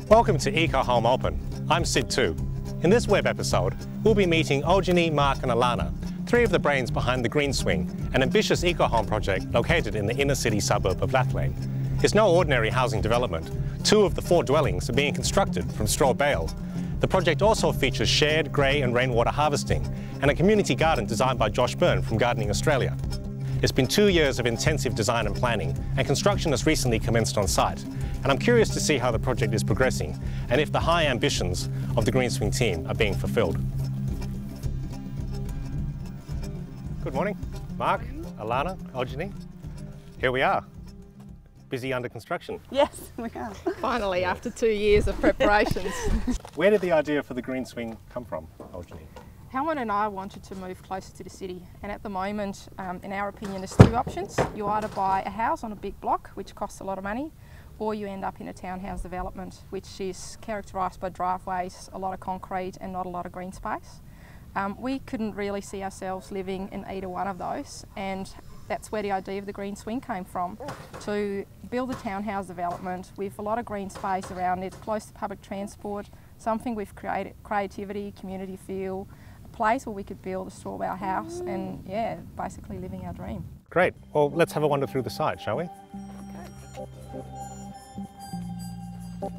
Welcome to Ecohome Open. I'm Sid 2. In this web episode, we'll be meeting Eugenie, Mark and Alana, three of the brains behind the Green Swing, an ambitious eco-home project located in the inner city suburb of Lathlain. It's no ordinary housing development. 2 of the 4 dwellings are being constructed from straw bale. The project also features shared grey and rainwater harvesting and a community garden designed by Josh Byrne from Gardening Australia. It's been 2 years of intensive design and planning, and construction has recently commenced on site. And I'm curious to see how the project is progressing and if the high ambitions of the Green Swing team are being fulfilled. Good morning, Mark, Alana, Eugenie. Here we are, busy under construction. Yes, we are. Finally, after 2 years of preparations. Where did the idea for the Green Swing come from, Eugenie? Helen and I wanted to move closer to the city, and at the moment, in our opinion, there's 2 options. You either buy a house on a big block, which costs a lot of money, or you end up in a townhouse development, which is characterised by driveways, a lot of concrete and not a lot of green space. We couldn't really see ourselves living in either one of those, and that's where the idea of the Green Swing came from, to build a townhouse development with a lot of green space around it, close to public transport, something with creativity, community feel, a place where we could build a straw bale house and, yeah, basically living our dream. Great. Well, let's have a wander through the site, shall we?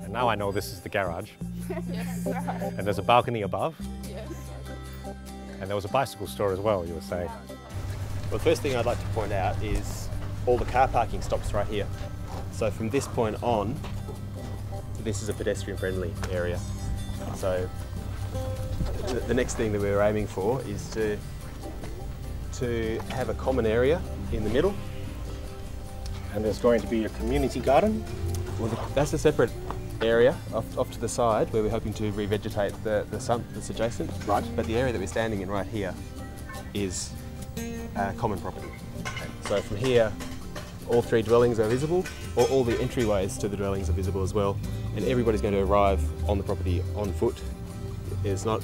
And now I know this is the garage. Yes. And there's a balcony above. Yes. And there was a bicycle store as well, you were saying. Well, the first thing I'd like to point out is all the car parking stops right here. So from this point on, this is a pedestrian friendly area. So the next thing that we're aiming for is to have a common area in the middle. And there's going to be a community garden. Well, that's a separate area off to the side where we're hoping to revegetate the sump that's adjacent. Right. But the area that we're standing in right here is common property. So from here, all 3 dwellings are visible, or all the entryways to the dwellings are visible as well, and everybody's going to arrive on the property on foot. It's not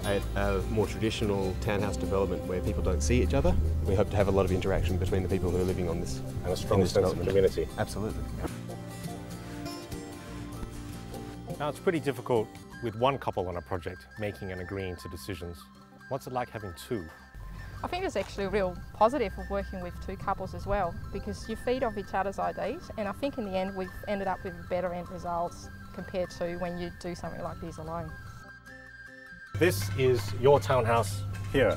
a more traditional townhouse development where people don't see each other. We hope to have a lot of interaction between the people who are living on this. And a strong sense of community. Absolutely. Now, it's pretty difficult with one couple on a project making and agreeing to decisions. What's it like having 2? I think it's actually a real positive of working with 2 couples as well, because you feed off each other's ideas, and I think in the end we've ended up with better end results compared to when you do something like this alone. This is your townhouse here,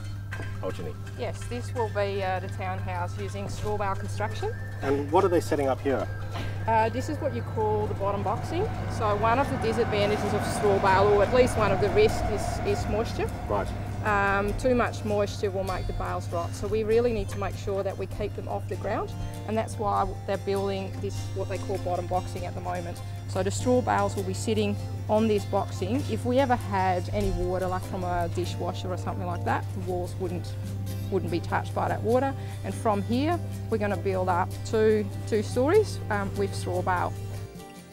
Eugenie. Yes, this will be the townhouse using straw bale construction. And what are they setting up here? This is what you call the bottom boxing. So one of the disadvantages of straw bale, or at least one of the risks, is moisture. Right. Too much moisture will make the bales rot, so we really need to make sure that we keep them off the ground, and that's why they're building this, what they call bottom boxing at the moment. So the straw bales will be sitting on this boxing. If we ever had any water, like from a dishwasher or something like that, the walls wouldn't be touched by that water. And from here, we're going to build up two stories with straw bale.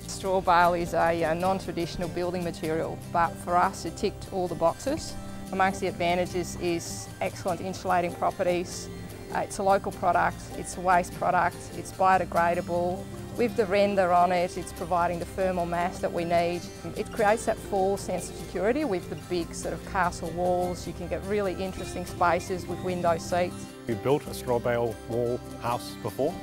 Straw bale is a non-traditional building material, but for us it ticked all the boxes. Amongst the advantages is excellent insulating properties. It's a local product, it's a waste product, it's biodegradable. With the render on it, it's providing the thermal mass that we need. It creates that full sense of security with the big sort of castle walls. You can get really interesting spaces with window seats. You built a straw bale wall house before?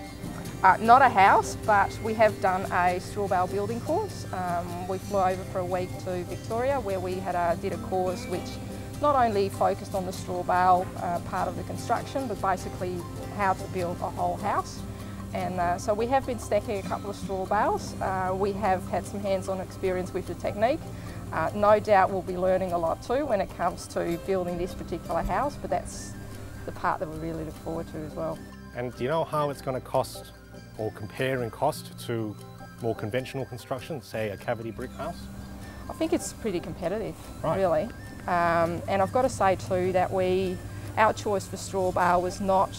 Not a house, but we have done a straw bale building course. We flew over for a week to Victoria where we did a course which not only focused on the straw bale part of the construction, but basically how to build a whole house. And so we have been stacking a couple of straw bales. We have had some hands-on experience with the technique. No doubt we'll be learning a lot too when it comes to building this particular house, but that's the part that we really look forward to as well. And do you know how it's going to cost or compare in cost to more conventional construction, say a cavity brick house? I think it's pretty competitive, right. Really. And I've got to say too that our choice for straw bale was not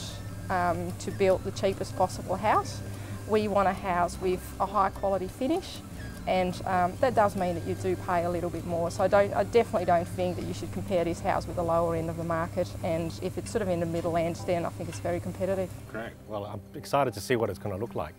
to build the cheapest possible house. We want a house with a high quality finish, and that does mean that you do pay a little bit more. So I definitely don't think that you should compare this house with the lower end of the market, and if it's sort of in the middle end, then I think it's very competitive. Great. Well, I'm excited to see what it's going to look like.